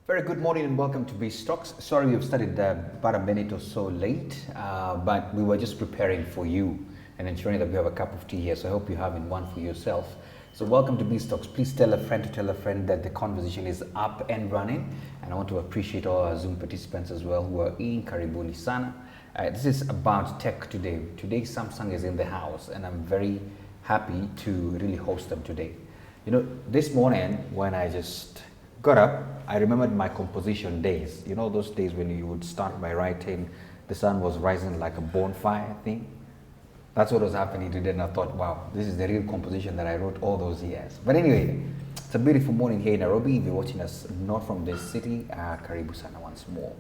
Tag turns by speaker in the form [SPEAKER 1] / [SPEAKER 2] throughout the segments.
[SPEAKER 1] Very good morning and welcome to B Stocks. Sorry we've started about a minute or so late, but we were just preparing for you and ensuring that we have a cup of tea here. So I hope you're having one for yourself. So welcome to B Stocks. Please tell a friend to tell a friend that the conversation is up and running. And I want to appreciate all our Zoom participants as well who are in. Karibuni sana. This is about tech today. Today Samsung is in the house and I'm very happy to really host them today. You know, this morning when I just got up, I remembered my composition days. You know those days when you would start by writing, the sun was rising like a bonfire thing? That's what was happening today, and I thought, wow, this is the real composition that I wrote all those years. But anyway, it's a beautiful morning here in Nairobi. If you're watching us not from this city, Karibu sana once more.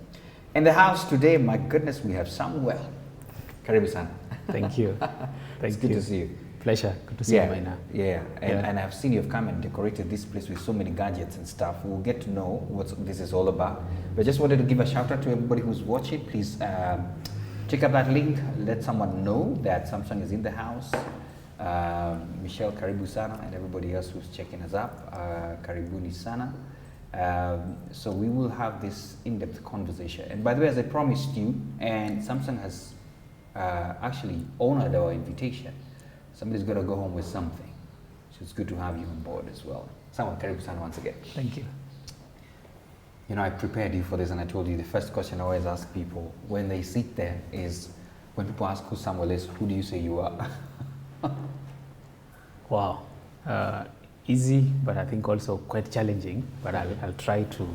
[SPEAKER 1] In the house today, my goodness, we have Samuel. Karibu sana.
[SPEAKER 2] Thank you.
[SPEAKER 1] It's good to see you.
[SPEAKER 2] Pleasure. Good to see you, Maina.
[SPEAKER 1] Yeah. And I've seen you've come and decorated this place with so many gadgets and stuff. We'll get to know what this is all about. But just wanted to give a shout out to everybody who's watching. Please check out that link. Let someone know that Samsung is in the house. Michelle Karibu sana, and everybody else who's checking us up. Karibuni sana. So we will have this in-depth conversation. And by the way, as I promised you, and Samsung has actually honored our invitation. Somebody's got to go home with something. So it's good to have you on board as well. Someone, Karibu sana once again.
[SPEAKER 2] Thank you.
[SPEAKER 1] You know, I prepared you for this and I told you the first question I always ask people when they sit there is, when people ask who Samuel is, who do you say you are?
[SPEAKER 2] Wow. Easy, but I think also quite challenging. But I'll try to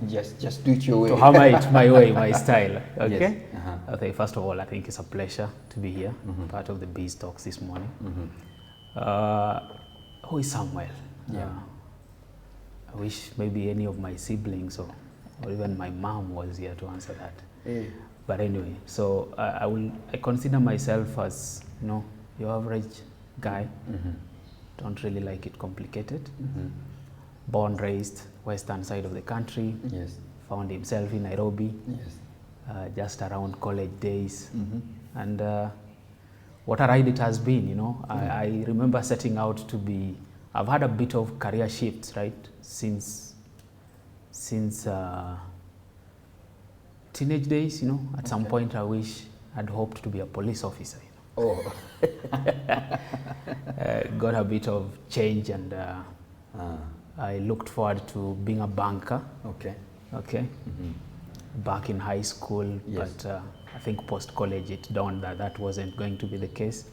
[SPEAKER 1] Just do it your way.
[SPEAKER 2] to hammer it my way, my style. Okay.
[SPEAKER 1] Yes.
[SPEAKER 2] Okay. First of all, I think it's a pleasure to be here, part of the B Stocks this morning. Who is Samuel?
[SPEAKER 1] Yeah.
[SPEAKER 2] I wish maybe any of my siblings or even my mom was here to answer that.
[SPEAKER 1] Hey.
[SPEAKER 2] But anyway, so I consider myself as, you know, your average guy. Don't really like it complicated. Born, raised western side of the country.
[SPEAKER 1] Yes.
[SPEAKER 2] Found himself in Nairobi.
[SPEAKER 1] Yes.
[SPEAKER 2] Just around college days. And what a ride it has been, you know. I remember setting out to be, I've had a bit of career shifts, right? Since teenage days, you know. At some point I wish I'd hoped to be a police officer. You know.
[SPEAKER 1] Oh.
[SPEAKER 2] Got a bit of change and I looked forward to being a banker. Okay. Back in high school,
[SPEAKER 1] Yes.
[SPEAKER 2] but I think post-college it dawned that that wasn't going to be the case,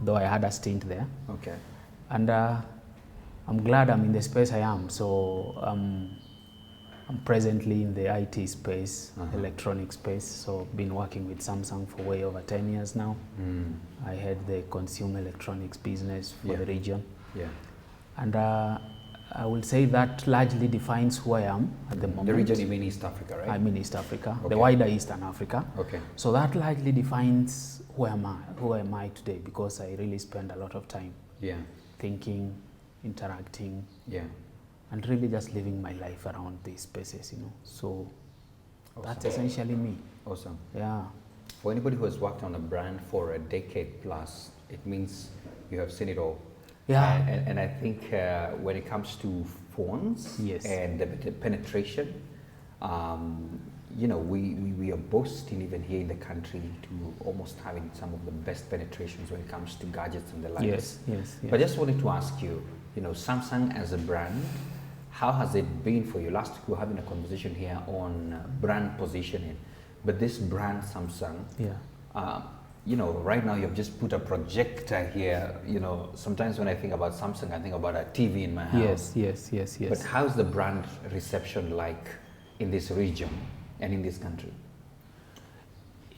[SPEAKER 2] though I had a stint there.
[SPEAKER 1] Okay.
[SPEAKER 2] And I'm glad I'm in the space I am. So I'm presently in the IT space, electronic space. So been working with Samsung for way over 10 years now. I head the consumer electronics business for the region.
[SPEAKER 1] Yeah.
[SPEAKER 2] And I will say that largely defines who I am at the moment.
[SPEAKER 1] The region you mean East Africa, right?
[SPEAKER 2] I'm in East Africa,
[SPEAKER 1] Okay.
[SPEAKER 2] the wider Eastern Africa.
[SPEAKER 1] Okay.
[SPEAKER 2] So that largely defines who am I today, because I really spend a lot of time
[SPEAKER 1] Yeah.
[SPEAKER 2] thinking, interacting,
[SPEAKER 1] Yeah.
[SPEAKER 2] and really just living my life around these spaces, you know. So that's
[SPEAKER 1] Awesome.
[SPEAKER 2] essentially me.
[SPEAKER 1] Awesome.
[SPEAKER 2] Yeah.
[SPEAKER 1] For anybody who has worked on a brand for a decade plus, it means you have seen it all.
[SPEAKER 2] Yeah.
[SPEAKER 1] And I think when it comes to phones
[SPEAKER 2] Yes.
[SPEAKER 1] and the penetration, you know, we are boasting even here in the country to almost having some of the best penetrations when it comes to gadgets and the likes.
[SPEAKER 2] Yes.
[SPEAKER 1] But I just wanted to ask you, you know, Samsung as a brand, how has it been for you? Last week we were having a conversation here on brand positioning, but this brand Samsung, you know, right now you've just put a projector here. You know, sometimes when I think about Samsung, I think about a TV in my house.
[SPEAKER 2] Yes.
[SPEAKER 1] But how's the brand reception like in this region and in this country?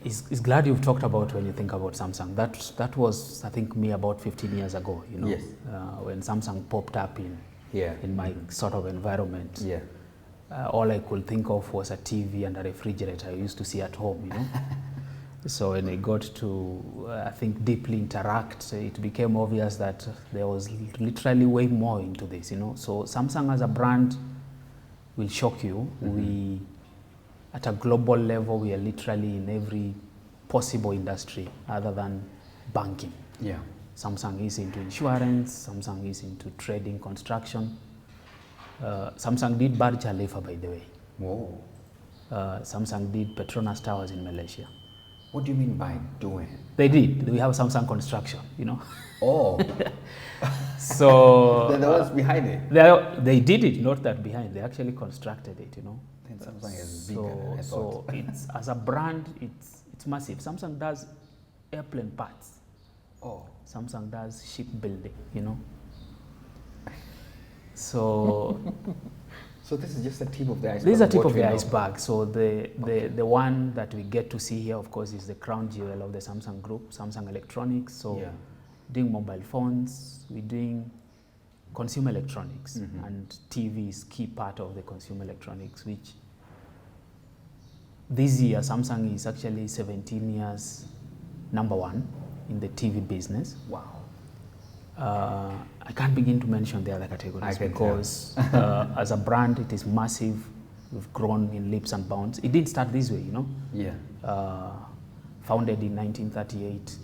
[SPEAKER 2] It's glad you've talked about when you think about Samsung. That was, I think, me about 15 years ago, you know,
[SPEAKER 1] Yes.
[SPEAKER 2] when Samsung popped up in my sort of environment.
[SPEAKER 1] Yeah.
[SPEAKER 2] All I could think of was a TV and a refrigerator I used to see at home, you know. So when I got to, I think, deeply interact, it became obvious that there was literally way more into this, you know. So Samsung as a brand will shock you. We, at a global level, we are literally in every possible industry other than banking.
[SPEAKER 1] Yeah.
[SPEAKER 2] Samsung is into insurance, Samsung is into trading, construction. Samsung did Burj Khalifa, by the way.
[SPEAKER 1] Whoa.
[SPEAKER 2] Samsung did Petronas Towers in Malaysia.
[SPEAKER 1] What do you mean by doing?
[SPEAKER 2] They did. We have Samsung Construction, you know.
[SPEAKER 1] Oh,
[SPEAKER 2] So
[SPEAKER 1] they're the ones behind it.
[SPEAKER 2] they did it, not that behind. They actually constructed it, you know.
[SPEAKER 1] Then Samsung is bigger than I
[SPEAKER 2] So
[SPEAKER 1] thought.
[SPEAKER 2] it's as a brand, it's massive. Samsung does airplane parts.
[SPEAKER 1] Oh,
[SPEAKER 2] Samsung does shipbuilding, you know. So
[SPEAKER 1] so this is just the tip of the iceberg.
[SPEAKER 2] this is a tip
[SPEAKER 1] what
[SPEAKER 2] of
[SPEAKER 1] we
[SPEAKER 2] the
[SPEAKER 1] know.
[SPEAKER 2] iceberg. So the one that we get to see here, of course, is the crown jewel of the Samsung group, Samsung Electronics. So
[SPEAKER 1] Yeah.
[SPEAKER 2] doing mobile phones, we're doing consumer electronics,
[SPEAKER 1] Mhm.
[SPEAKER 2] and TV is key part of the consumer electronics, which this year Samsung is actually 17 years #1 in the TV business.
[SPEAKER 1] Wow.
[SPEAKER 2] I can't begin to mention the other categories
[SPEAKER 1] I can
[SPEAKER 2] because as a brand it is massive. We've grown in leaps and bounds. It didn't start this way, you know.
[SPEAKER 1] Yeah.
[SPEAKER 2] Founded in 1938,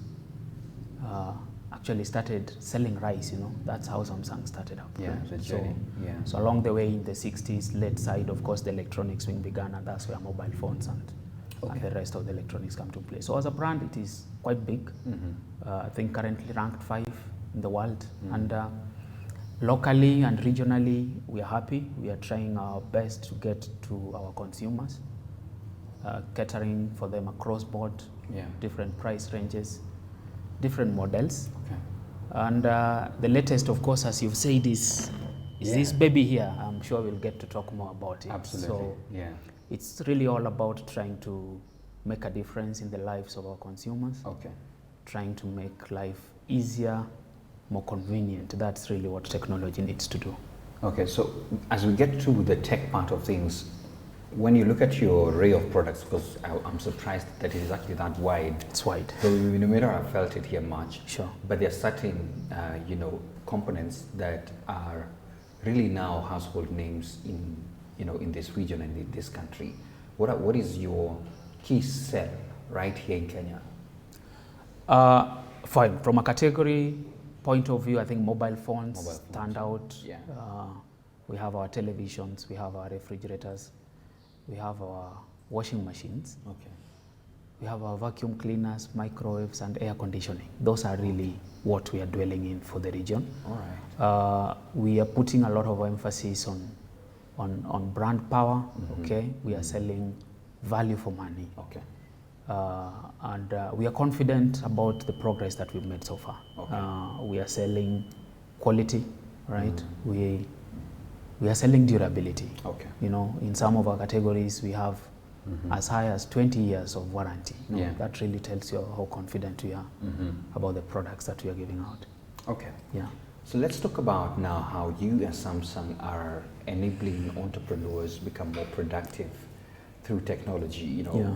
[SPEAKER 2] actually started selling rice, you know. That's how Samsung started up.
[SPEAKER 1] Yeah,
[SPEAKER 2] right?
[SPEAKER 1] the journey. Yeah.
[SPEAKER 2] So along the way in the 60s, late side, of course, the electronics wing began, and that's where mobile phones and the rest of the electronics come to play. So as a brand, it is quite big. I think currently ranked 5 in the world. And locally and regionally, we are happy. We are trying our best to get to our consumers, catering for them across board,
[SPEAKER 1] Yeah.
[SPEAKER 2] different price ranges, different models.
[SPEAKER 1] Okay.
[SPEAKER 2] And the latest, of course, as you've said, is this baby here. I'm sure we'll get to talk more about it.
[SPEAKER 1] Absolutely.
[SPEAKER 2] So
[SPEAKER 1] Yeah.
[SPEAKER 2] it's really all about trying to make a difference in the lives of our consumers,
[SPEAKER 1] Okay.
[SPEAKER 2] trying to make life easier, more convenient. That's really what technology needs to do.
[SPEAKER 1] Okay. So as we get to the tech part of things, when you look at your array of products, because I'm surprised that it is actually that wide.
[SPEAKER 2] It's wide.
[SPEAKER 1] So we may not have felt it here much.
[SPEAKER 2] Sure.
[SPEAKER 1] But there are certain, components that are really now household names in this region and in this country. What is your key sell right here in Kenya?
[SPEAKER 2] Fine. From a category point of view, I think mobile phones stand out.
[SPEAKER 1] Yeah.
[SPEAKER 2] We have our televisions, we have our refrigerators, we have our washing machines,
[SPEAKER 1] Okay.
[SPEAKER 2] we have our vacuum cleaners, microwaves, and air conditioning. Those are really what we are dwelling in for the region.
[SPEAKER 1] All right.
[SPEAKER 2] We are putting a lot of emphasis on brand power. Okay, we are selling value for money.
[SPEAKER 1] Okay.
[SPEAKER 2] And we are confident about the progress that we've made so far.
[SPEAKER 1] Okay.
[SPEAKER 2] We are selling quality, right? We are selling durability.
[SPEAKER 1] Okay.
[SPEAKER 2] You know, in some of our categories, we have as high as 20 years of warranty. You know,
[SPEAKER 1] Yeah.
[SPEAKER 2] that really tells you how confident we are about the products that we are giving out.
[SPEAKER 1] Okay.
[SPEAKER 2] Yeah.
[SPEAKER 1] So let's talk about now how you as Samsung are enabling entrepreneurs become more productive through technology.
[SPEAKER 2] Yeah.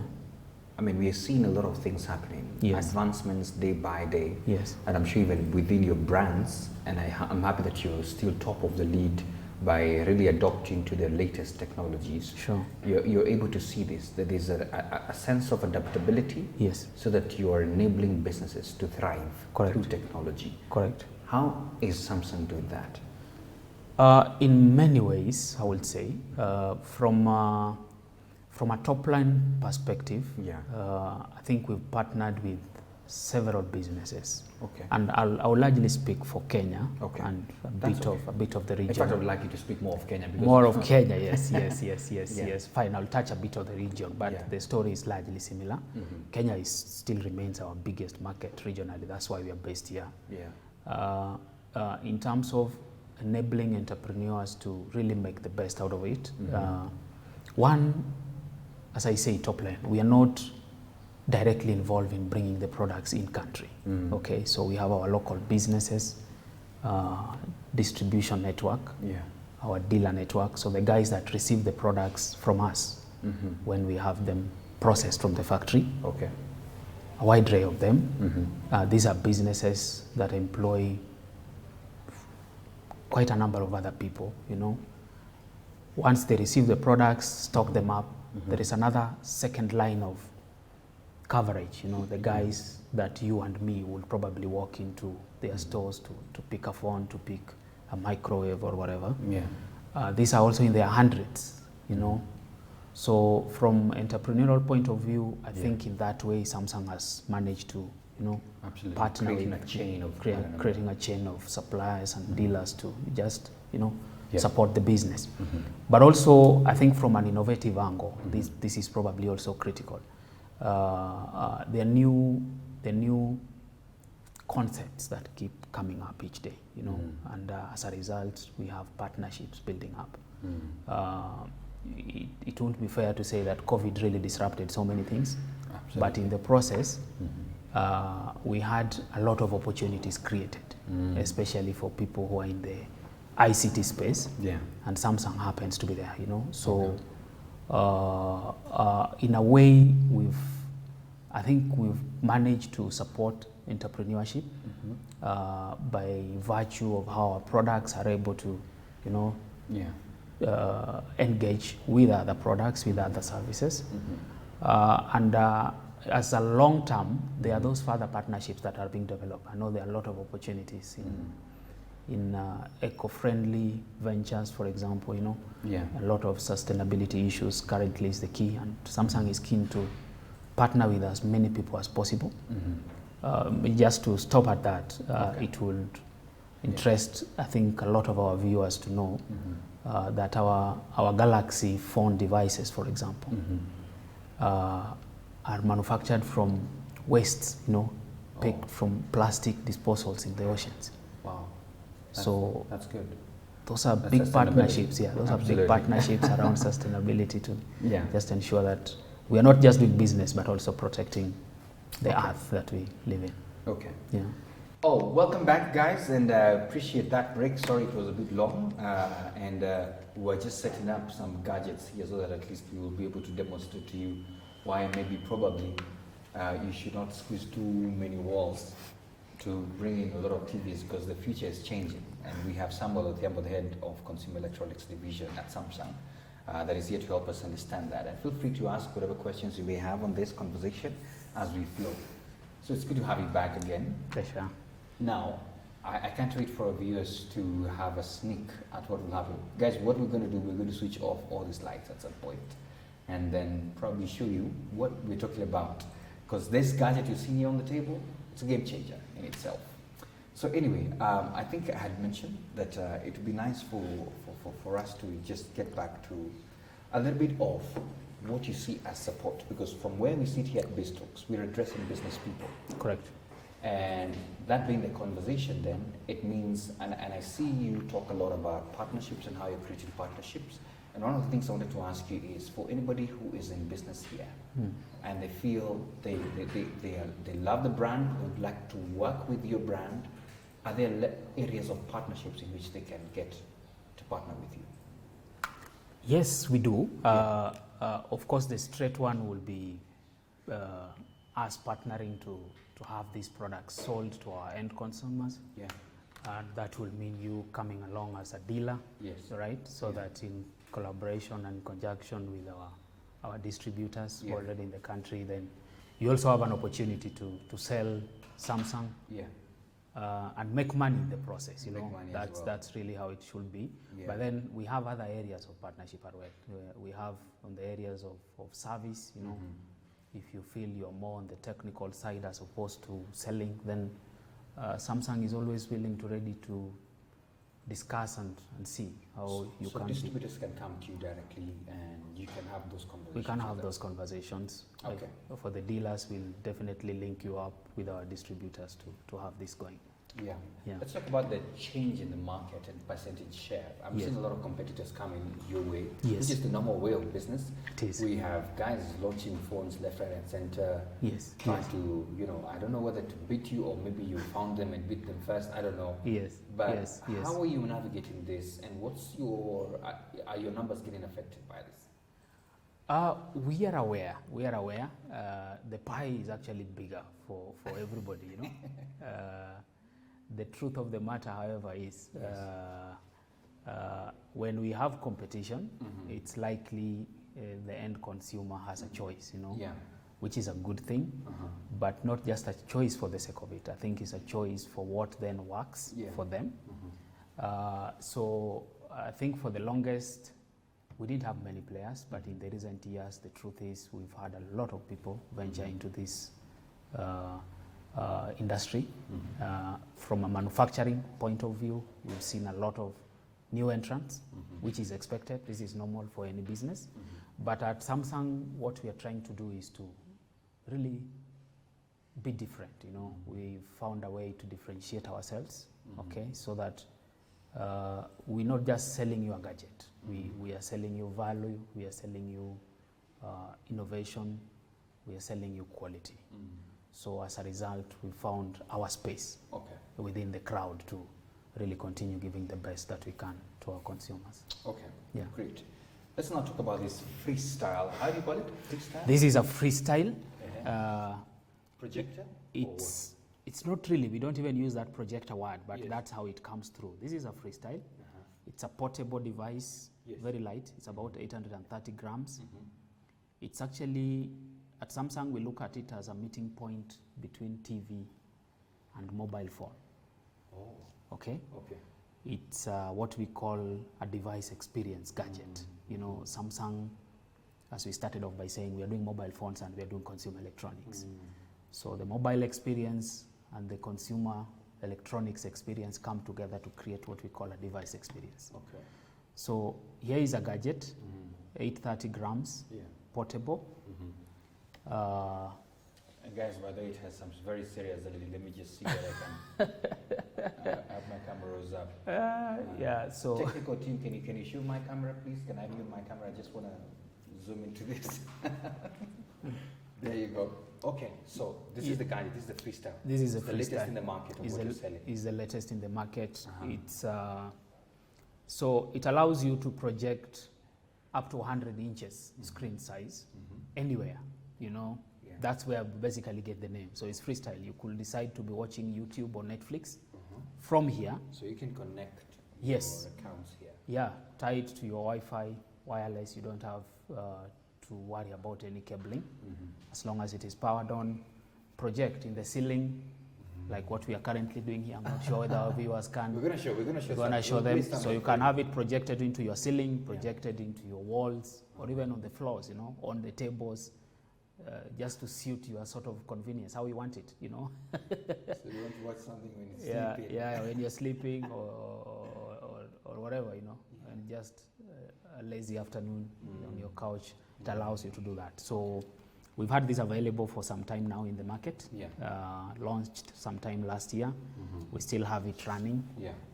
[SPEAKER 1] I mean, we are seeing a lot of things happening,
[SPEAKER 2] Yes.
[SPEAKER 1] advancements day by day.
[SPEAKER 2] Yes.
[SPEAKER 1] And I'm sure even within your brands, and I'm happy that you're still top of the lead by really adopting to the latest technologies.
[SPEAKER 2] Sure.
[SPEAKER 1] You're able to see this, that there's a sense of adaptability.
[SPEAKER 2] Yes.
[SPEAKER 1] So that you are enabling businesses to thrive
[SPEAKER 2] Correct.
[SPEAKER 1] through technology.
[SPEAKER 2] Correct.
[SPEAKER 1] How is Samsung doing that?
[SPEAKER 2] In many ways, I would say, from a top-line perspective,
[SPEAKER 1] Yeah.
[SPEAKER 2] I think we've partnered with several businesses,
[SPEAKER 1] Okay.
[SPEAKER 2] and I'll largely speak for Kenya,
[SPEAKER 1] Okay.
[SPEAKER 2] and a
[SPEAKER 1] That's
[SPEAKER 2] bit of the
[SPEAKER 1] In
[SPEAKER 2] region.
[SPEAKER 1] fact, I would like you to speak more of Kenya. Because
[SPEAKER 2] More of Kenya, yes, yes.
[SPEAKER 1] Yeah.
[SPEAKER 2] Fine, I'll touch a bit of the region, but
[SPEAKER 1] Yeah.
[SPEAKER 2] the story is largely similar. Kenya still remains our biggest market regionally. That's why we are based here.
[SPEAKER 1] Yeah.
[SPEAKER 2] In terms of enabling entrepreneurs to really make the best out of it, one, as I say, top line, we are not directly involved in bringing the products in country. Okay, so we have our local businesses, distribution network,
[SPEAKER 1] Yeah.
[SPEAKER 2] our dealer network, so the guys that receive the products from us when we have them processed from the factory,
[SPEAKER 1] Okay.
[SPEAKER 2] a wide array of them. These are businesses that employ quite a number of other people, you know. Once they receive the products, stock them up, there is another second line of coverage, you know, the guys that you and me will probably walk into their stores to pick a phone, to pick a microwave or whatever.
[SPEAKER 1] Yeah.
[SPEAKER 2] These are also in their hundreds, you know. So from entrepreneurial point of view, I
[SPEAKER 1] Yeah.
[SPEAKER 2] think in that way Samsung has managed to,
[SPEAKER 1] Absolutely.
[SPEAKER 2] partner
[SPEAKER 1] Creating
[SPEAKER 2] with
[SPEAKER 1] a chain of
[SPEAKER 2] creating a chain of suppliers and dealers to just,
[SPEAKER 1] Yeah.
[SPEAKER 2] support the business.
[SPEAKER 1] Mhm.
[SPEAKER 2] But also, I think from an innovative angle, this is probably also critical. There are new concepts that keep coming up each day, and as a result, we have partnerships building up. It won't be fair to say that COVID really disrupted so many things,
[SPEAKER 1] Absolutely.
[SPEAKER 2] but in the process, we had a lot of opportunities created, especially for people who are in the ICT space.
[SPEAKER 1] Yeah.
[SPEAKER 2] And Samsung happens to be there, So, in a way, I think we've managed to support entrepreneurship by virtue of how our products are able to,
[SPEAKER 1] Yeah.
[SPEAKER 2] engage with other products, with other services. And as a long term, there are those further partnerships that are being developed. I know there are a lot of opportunities in eco-friendly ventures, for example,
[SPEAKER 1] Yeah.
[SPEAKER 2] a lot of sustainability issues currently is the key, and Samsung is keen to partner with as many people as possible. Just to stop at that, it would interest, I think, a lot of our viewers to know that our Galaxy phone devices, for example, are manufactured from wastes, picked from plastic disposals in the oceans.
[SPEAKER 1] Wow. That's good.
[SPEAKER 2] Those are
[SPEAKER 1] That's
[SPEAKER 2] big
[SPEAKER 1] sustainability.
[SPEAKER 2] partnerships. Yeah, those
[SPEAKER 1] Absolutely.
[SPEAKER 2] are big partnerships around sustainability to
[SPEAKER 1] Yeah.
[SPEAKER 2] just ensure that we are not just doing business, but also protecting the earth that we live in.
[SPEAKER 1] Okay.
[SPEAKER 2] Yeah.
[SPEAKER 1] Oh, welcome back, guys, and appreciate that break. Sorry it was a bit long, and we're just setting up some gadgets here so that at least we will be able to demonstrate to you why maybe probably you should not squeeze too many walls to bring in a lot of TVs, because the future is changing, and we have Samuel Odhiambo, the head of Consumer Electronics Division at Samsung, that is here to help us understand that. And feel free to ask whatever questions you may have on this conversation as we flow. So it's good to have you back again.
[SPEAKER 2] Pleasure.
[SPEAKER 1] Now, I can't wait for our viewers to have a sneak at what will happen. Guys, what we're going to do, we're going to switch off all these lights at some point and then probably show you what we're talking about. Because this gadget you see here on the table, it's a game changer in itself. So anyway, I think I had mentioned that it would be nice for us to just get back to a little bit of what you see as support. Because from where we sit here at BizTalks, we're addressing business people.
[SPEAKER 2] Correct.
[SPEAKER 1] And that being the conversation, then it means, and I see you talk a lot about partnerships and how you're creating partnerships. And one of the things I wanted to ask you is, for anybody who is in business here and they feel they love the brand, would like to work with your brand, are there areas of partnerships in which they can get to partner with you?
[SPEAKER 2] Yes, we do. Of course, the straight one will be us partnering to have these products sold to our end consumers.
[SPEAKER 1] Yeah.
[SPEAKER 2] And that will mean you coming along as a dealer,
[SPEAKER 1] Yes.
[SPEAKER 2] right? So that in collaboration and conjunction with our distributors who are already in the country, then you also have an opportunity to sell Samsung.
[SPEAKER 1] Yeah.
[SPEAKER 2] And make money in the process,
[SPEAKER 1] Make money as well.
[SPEAKER 2] That's really how it should be.
[SPEAKER 1] Yeah.
[SPEAKER 2] But then we have other areas of partnership as well. We have on the areas of service, if you feel you're more on the technical side as opposed to selling, then Samsung is always willing to ready to discuss and see how you
[SPEAKER 1] so
[SPEAKER 2] can.
[SPEAKER 1] distributors can come to you directly and you can have those conversations.
[SPEAKER 2] We can have
[SPEAKER 1] with
[SPEAKER 2] those conversations.
[SPEAKER 1] Okay.
[SPEAKER 2] For the dealers, we'll definitely link you up with our distributors to have this going.
[SPEAKER 1] Yeah.
[SPEAKER 2] Yeah.
[SPEAKER 1] Let's talk about the change in the market and percentage share. I'm
[SPEAKER 2] Yes.
[SPEAKER 1] seeing a lot of competitors coming your way,
[SPEAKER 2] Yes.
[SPEAKER 1] which is the normal way of business.
[SPEAKER 2] It is.
[SPEAKER 1] We have guys launching phones left, right, and center,
[SPEAKER 2] Yes.
[SPEAKER 1] trying to, I don't know whether to beat you or maybe you found them and beat them first. I don't know.
[SPEAKER 2] Yes.
[SPEAKER 1] But
[SPEAKER 2] yes. Yes.
[SPEAKER 1] how are you navigating this, and what's are your numbers getting affected by this?
[SPEAKER 2] We are aware. The pie is actually bigger for everybody, The truth of the matter, however, is when we have competition, it's likely the end consumer has a choice,
[SPEAKER 1] Yeah.
[SPEAKER 2] which is a good thing, but not just a choice for the sake of it. I think it's a choice for what then works for them. So I think for the longest, We didn't have many players, but in the recent years, the truth is we've had a lot of people venture into this industry. From a manufacturing point of view, we've seen a lot of new entrants, which is expected. This is normal for any business. But at Samsung, what we are trying to do is to really be different. You know, we found a way to differentiate ourselves, okay, so that we're not just selling you a gadget. We are selling you value, we are selling you innovation, we are selling you quality. So as a result, we found our space within the crowd to really continue giving the best that we can to our consumers.
[SPEAKER 1] Okay,
[SPEAKER 2] yeah,
[SPEAKER 1] great. Let's now talk about this freestyle. How do you call it? Freestyle?
[SPEAKER 2] This is a freestyle.
[SPEAKER 1] Projector?
[SPEAKER 2] It's not really, we don't even use that projector word, but that's how it comes through. This is a freestyle. It's a portable device, very light. It's about 830 grams. It's actually, at Samsung, we look at it as a meeting point between TV and mobile phone. Okay? It's what we call a device experience gadget. You know, Samsung, as we started off by saying, we are doing mobile phones and we are doing consumer electronics. So the mobile experience and the consumer electronics experience come together to create what we call a device experience. So here is a gadget, 830 grams, portable.
[SPEAKER 1] And guys, by the way, it has some very serious LED. Let me just see that I can have my cameras up.
[SPEAKER 2] So
[SPEAKER 1] technical team, can you shoot my camera, please? Can I mute my camera? I just want to zoom into this. There you go. Okay, so this is the gadget. This is the freestyle.
[SPEAKER 2] This is
[SPEAKER 1] the latest in the market.
[SPEAKER 2] Is the latest in the market. It's so it allows you to project up to 100 inches screen size anywhere. You know, that's where we basically get the name. So it's freestyle. You could decide to be watching YouTube or Netflix from here.
[SPEAKER 1] So you can connect
[SPEAKER 2] your
[SPEAKER 1] accounts here.
[SPEAKER 2] Yeah, tie it to your Wi-Fi, wireless. You don't have to worry about any cabling. As long as it is powered on, project in the ceiling, like what we are currently doing here. I'm not sure whether our viewers can.
[SPEAKER 1] We're going to show
[SPEAKER 2] them. So you can have it projected into your ceiling, projected into your walls, or even on the floors, you know, on the tables, just to suit your sort of convenience, how you want it, you know.
[SPEAKER 1] So you want to watch something when you're sleeping.
[SPEAKER 2] Yeah, when you're sleeping or whatever, you know, and just a lazy afternoon on your couch, it allows you to do that. So we've had this available for some time now in the market. Launched sometime last year. We still have it running.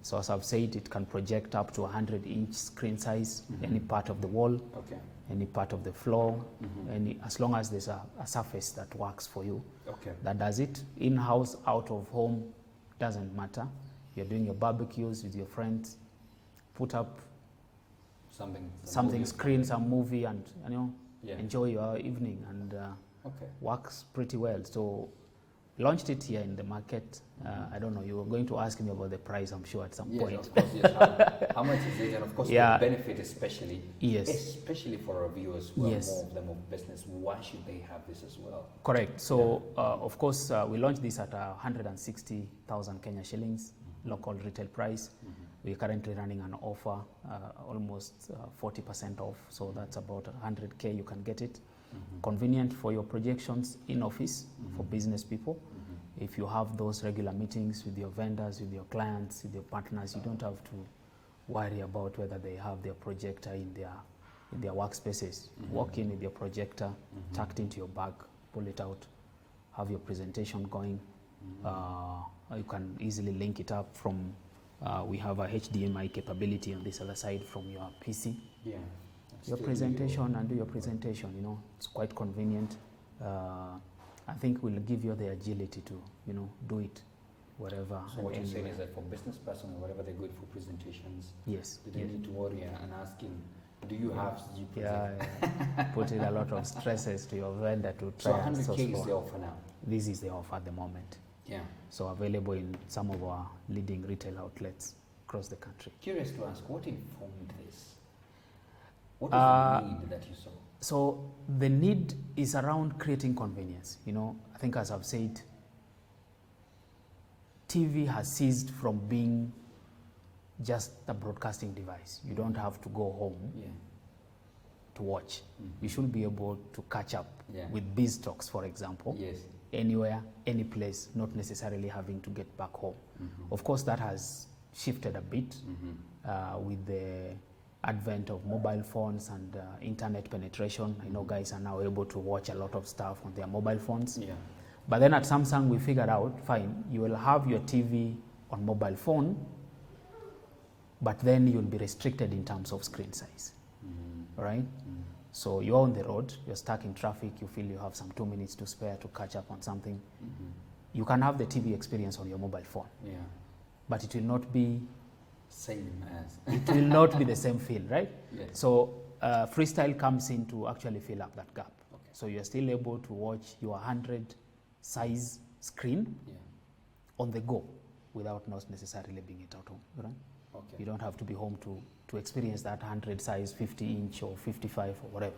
[SPEAKER 2] So as I've said, it can project up to 100-inch screen size, any part of the wall, any part of the floor, as long as there's a surface that works for you. That does it. In-house, out of home, doesn't matter. You're doing your barbecues with your friends, put up something screen, some movie, and you know, enjoy your evening, and works pretty well. So launched it here in the market. I don't know, you were going to ask me about the price, I'm sure, at some point.
[SPEAKER 1] Of course, yes. How much is it? And of course, the benefit especially for our viewers who are more of them of business, why should they have this as well?
[SPEAKER 2] Correct. So, of course, we launched this at 160,000 Kenya shillings, local retail price. We're currently running an offer, almost 40% off. So that's about 100K, you can get it. Convenient for your projections in office for business people. If you have those regular meetings with your vendors, with your clients, with your partners, you don't have to worry about whether they have their projector in their workspaces. Walk in with your projector, tucked into your bag, pull it out, have your presentation going. You can easily link it up from, we have a HDMI capability on this other side from your PC. Your presentation and do your presentation, you know, it's quite convenient. I think we'll give you the agility to, you know, do it wherever.
[SPEAKER 1] So what you're saying is that for business person, whatever they're good for presentations, they don't need to worry and asking, do you have GP?
[SPEAKER 2] Putting a lot of stresses to your vendor to try and
[SPEAKER 1] source. So 100K is the offer now?
[SPEAKER 2] This is the offer at the moment. So available in some of our leading retail outlets across the country.
[SPEAKER 1] Curious to ask, what informed this? What is the need that you saw?
[SPEAKER 2] So the need is around creating convenience. You know, I think as I've said, TV has ceased from being just a broadcasting device. You don't have to go home to watch. You should be able to catch up with BizTalks, for example, anywhere, any place, not necessarily having to get back home. Of course, that has shifted a bit with the advent of mobile phones and internet penetration. I know guys are now able to watch a lot of stuff on their mobile phones. But then at Samsung, we figured out, fine, you will have your TV on mobile phone, but then you'll be restricted in terms of screen size, right? So you're on the road, you're stuck in traffic, you feel you have some 2 minutes to spare to catch up on something. You can have the TV experience on your mobile phone, but it will not be
[SPEAKER 1] same as
[SPEAKER 2] it will not be the same feel, right? So Freestyle comes in to actually fill up that gap. So you're still able to watch your 100 size screen on the go without not necessarily being at home, right? You don't have to be home to experience that 100 size, 50 inch or 55 or whatever.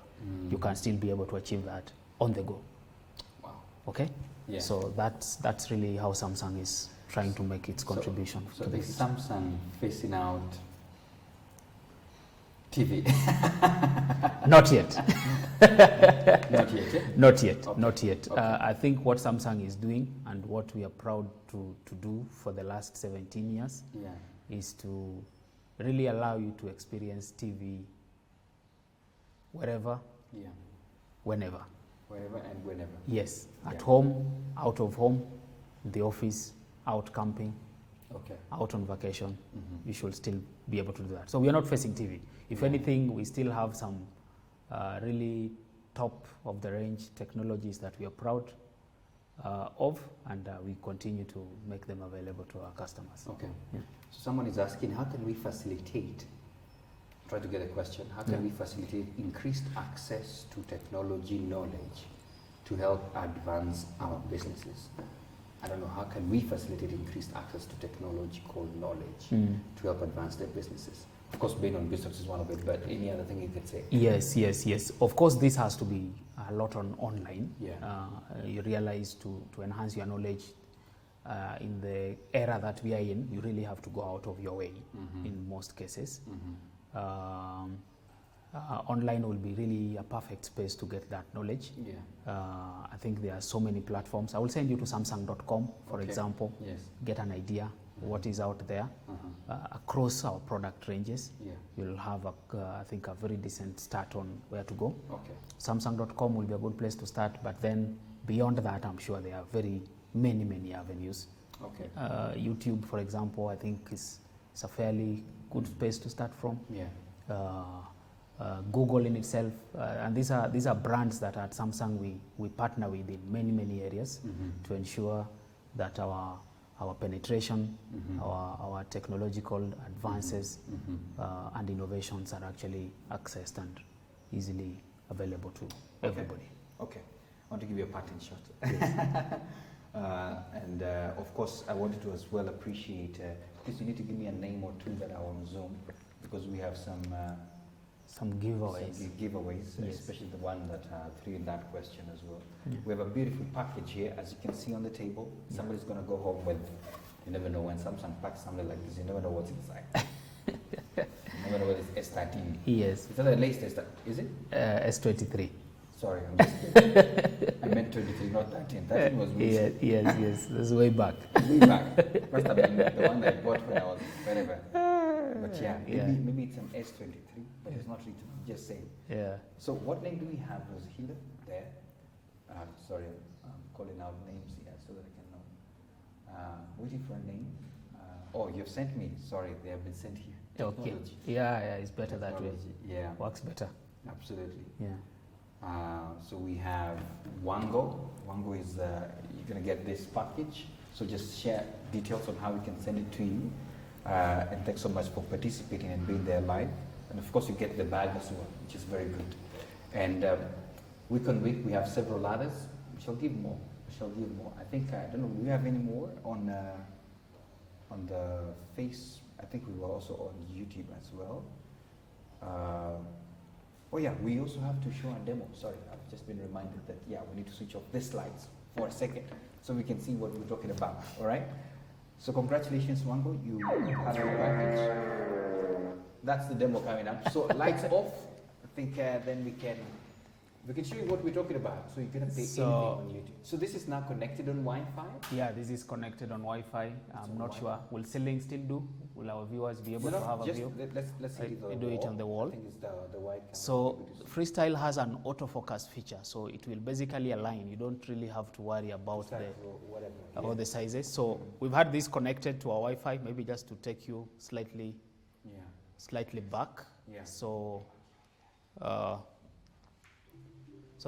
[SPEAKER 2] You can still be able to achieve that on the go.
[SPEAKER 1] Wow.
[SPEAKER 2] Okay? So that's really how Samsung is trying to make its contribution.
[SPEAKER 1] So is Samsung phasing out TV?
[SPEAKER 2] Not yet.
[SPEAKER 1] Not yet?
[SPEAKER 2] Not yet, not yet. I think what Samsung is doing and what we are proud to do for the last 17 years is to really allow you to experience TV wherever, whenever.
[SPEAKER 1] Wherever and whenever.
[SPEAKER 2] Yes, at home, out of home, in the office, out camping, out on vacation, you should still be able to do that. So we are not facing TV. If anything, we still have some really top of the range technologies that we are proud of, and we continue to make them available to our customers.
[SPEAKER 1] So someone is asking, how can we facilitate, try to get a question, how can we facilitate increased access to technology knowledge to help advance our businesses? I don't know, how can we facilitate increased access to technological knowledge to help advance their businesses? Of course, being on BizTalks is one of it, but any other thing you could say?
[SPEAKER 2] Yes. Of course, this has to be a lot on online. You realize to enhance your knowledge in the era that we are in, you really have to go out of your way in most cases. Online will be really a perfect space to get that knowledge. I think there are so many platforms. I will send you to samsung.com, for example, get an idea what is out there across our product ranges. You'll have, I think, a very decent start on where to go. Samsung.com will be a good place to start, but then beyond that, I'm sure there are many avenues. YouTube, for example, I think is a fairly good space to start from. Google in itself, and these are brands that at Samsung we partner with in many areas to ensure that our penetration, our technological advances and innovations are actually accessed and easily available to everybody.
[SPEAKER 1] I want to give you a parting shot. And of course, I wanted to as well appreciate, please you need to give me a name or two that are on Zoom, because we have some giveaways, especially the one that threw in that question as well. We have a beautiful package here, as you can see on the table. Somebody's going to go home with, you never know when Samsung packs something like this, you never know what's inside. You never know whether it's S13.
[SPEAKER 2] Yes.
[SPEAKER 1] It's not the latest, is it?
[SPEAKER 2] S23.
[SPEAKER 1] Sorry, I'm just kidding. I meant 23, not 13. 13 was recent.
[SPEAKER 2] Yes, that's way back.
[SPEAKER 1] Way back. Must have been the one that I bought when I was wherever. But maybe it's an S23, but it's not written. I'm just saying. So what name do we have? Was Hilda there? Sorry, I'm calling out names here so that I can know. Waiting for a name. Oh, you've sent me. Sorry, they have been sent here. Technology.
[SPEAKER 2] It's better that way. Works better.
[SPEAKER 1] Absolutely. So we have Wango. Wango is you're gonna get this package. So just share details on how we can send it to you. And thanks so much for participating and being there live. And of course, you get the bag as well, which is very good. And week on week, we have several others. We shall give more. I think, I don't know, do we have any more on the face? I think we were also on YouTube as well. We also have to show a demo. Sorry, I've just been reminded that, we need to switch off the slides for a second so we can see what we're talking about, all right? So congratulations, Wango, you have your package. That's the demo coming up. So lights off, think then we can show you what we're talking about. So you can pay anything on YouTube. So this is now connected on Wi-Fi?
[SPEAKER 2] Yeah, this is connected on Wi-Fi. I'm not sure. Will Ceiling still do? Will our viewers be able to have a view?
[SPEAKER 1] Let's
[SPEAKER 2] do it on the wall.
[SPEAKER 1] I think it's the white camera.
[SPEAKER 2] So Freestyle has an autofocus feature, so it will basically align. You don't really have to worry about the sizes. So we've had this connected to our Wi-Fi, maybe just to take you slightly back.
[SPEAKER 1] Yeah.
[SPEAKER 2] So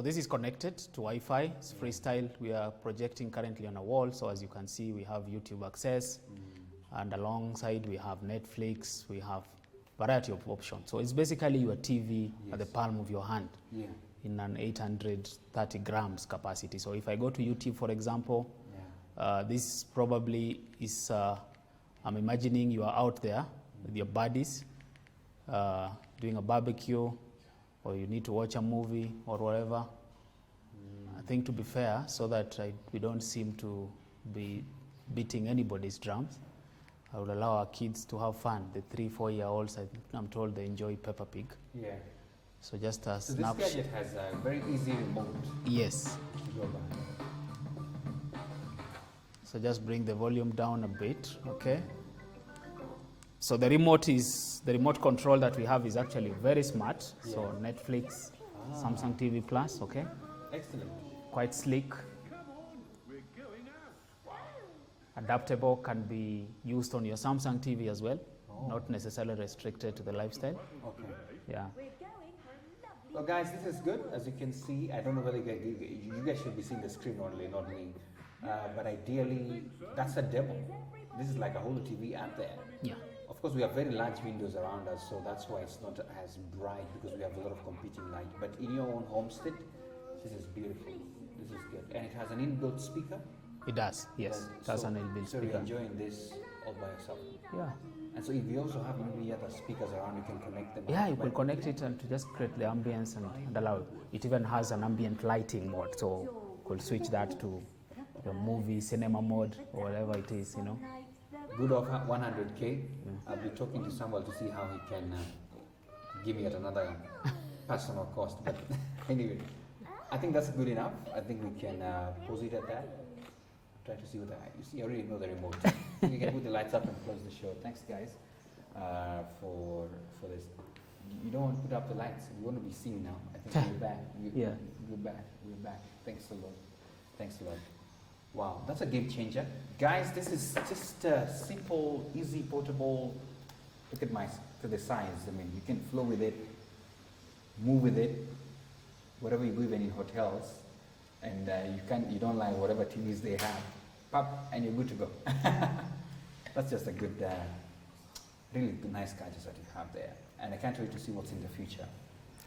[SPEAKER 2] this is connected to Wi-Fi. It's Freestyle. We are projecting currently on a wall. So as you can see, we have YouTube access, and alongside we have Netflix. We have variety of options. So it's basically your TV at the palm of your hand in an 830 grams capacity. So if I go to YouTube, for example, this probably is, I'm imagining you are out there with your buddies doing a barbecue, or you need to watch a movie or whatever. I think, to be fair, so that we don't seem to be beating anybody's drums, I would allow our kids to have fun. The 3-4-year-olds, I'm told they enjoy Peppa Pig.
[SPEAKER 1] Yeah.
[SPEAKER 2] So just a
[SPEAKER 1] so
[SPEAKER 2] snapshot.
[SPEAKER 1] This gadget has a very easy remote.
[SPEAKER 2] Yes.
[SPEAKER 1] To go back.
[SPEAKER 2] So just bring the volume down a bit, okay? So the remote control that we have is actually very smart. So Netflix, Samsung TV Plus, okay?
[SPEAKER 1] Excellent.
[SPEAKER 2] Quite sleek. Adaptable, can be used on your Samsung TV as well. Not necessarily restricted to the lifestyle.
[SPEAKER 1] Okay.
[SPEAKER 2] Yeah.
[SPEAKER 1] Well, guys, this is good. As you can see, I don't know whether you guys should be seeing the screen only, not me. But ideally, that's a demo. This is like a whole TV out there.
[SPEAKER 2] Yeah.
[SPEAKER 1] Of course, we have very large windows around us, so that's why it's not as bright, because we have a lot of competing light. But in your own homestead, this is beautiful. This is good. And it has an inbuilt speaker.
[SPEAKER 2] It does, yes. It has an inbuilt
[SPEAKER 1] So
[SPEAKER 2] speaker.
[SPEAKER 1] you're enjoying this all by yourself.
[SPEAKER 2] Yeah.
[SPEAKER 1] And so if you also have maybe other speakers around, you can connect them.
[SPEAKER 2] Yeah, you can connect it and to just create the ambience and allow it. It even has an ambient lighting mode, so you could switch that to the movie, cinema mode, or whatever it is, you know.
[SPEAKER 1] Good of 100K. I'll be talking to Samuel to see how he can give me at another personal cost. But anyway, I think that's good enough. I think we can pause it at that. Try to see what you see. I already know the remote. You can put the lights up and close the show. Thanks, guys, for this. You don't want to put up the lights. You want to be seen now. I think we're back. We're back. Thanks a lot. Thanks a lot. Wow, that's a game changer. Guys, this is just a simple, easy, portable. Look at the size. I mean, you can flow with it, move with it, wherever you go, even in hotels, and you don't like whatever TVs they have. Pop, and you're good to go. That's just a good, really good, nice gadgets that you have there. And I can't wait to see what's in the future.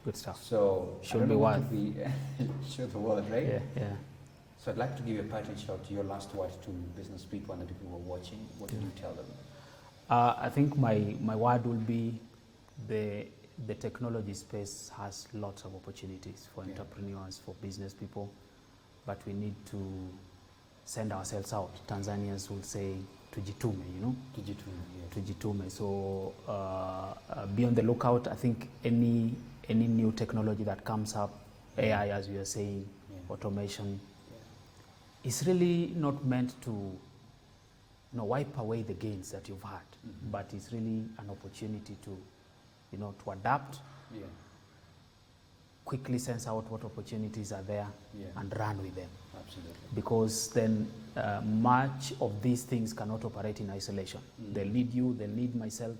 [SPEAKER 2] Good stuff.
[SPEAKER 1] So,
[SPEAKER 2] should be one.
[SPEAKER 1] Show the world, right?
[SPEAKER 2] Yeah, yeah.
[SPEAKER 1] So I'd like to give you a parting shot to your last word to business people and the people who are watching. What do you tell them?
[SPEAKER 2] I think my word will be the technology space has lots of opportunities for entrepreneurs, for business people, but we need to send ourselves out. Tanzanians will say tujitume, you know?
[SPEAKER 1] Tujitume, yes.
[SPEAKER 2] Tujitume. So be on the lookout. I think any new technology that comes up, AI as we are saying, automation, it's really not meant to wipe away the gains that you've had, but it's really an opportunity to, to adapt, quickly sense out what opportunities are there, and run with them.
[SPEAKER 1] Absolutely.
[SPEAKER 2] Because then much of these things cannot operate in isolation. They'll need you, they'll need myself,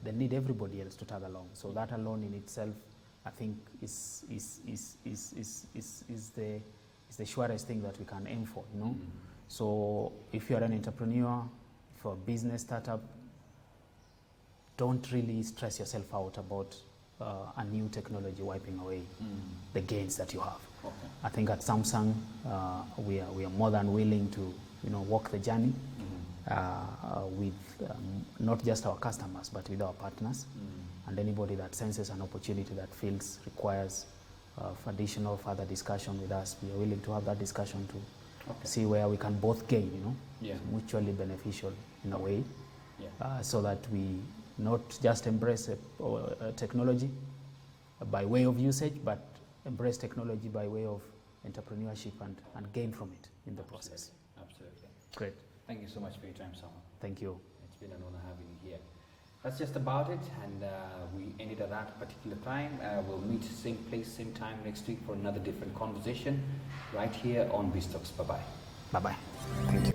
[SPEAKER 2] they'll need everybody else to tag along. So that alone in itself, I think, is the surest thing that we can aim for, you know. So if you're an entrepreneur, for a business startup, don't really stress yourself out about a new technology wiping away the gains that you have.
[SPEAKER 1] Okay.
[SPEAKER 2] I think at Samsung, we are more than willing to, walk the journey with not just our customers, but with our partners, and anybody that senses an opportunity that feels requires additional further discussion with us. We are willing to have that discussion to see where we can both gain, mutually beneficial in a way, so that we not just embrace a technology, by way of usage, but embrace technology by way of entrepreneurship and gain from it in the process.
[SPEAKER 1] Absolutely.
[SPEAKER 2] Great.
[SPEAKER 1] Thank you so much for your time, Samuel.
[SPEAKER 2] Thank you.
[SPEAKER 1] It's been an honor having you here. That's just about it, and we ended at that particular time. We'll meet same place, same time next week for another different conversation right here on BizTalks. Bye-bye.
[SPEAKER 2] Bye-bye. Thank you.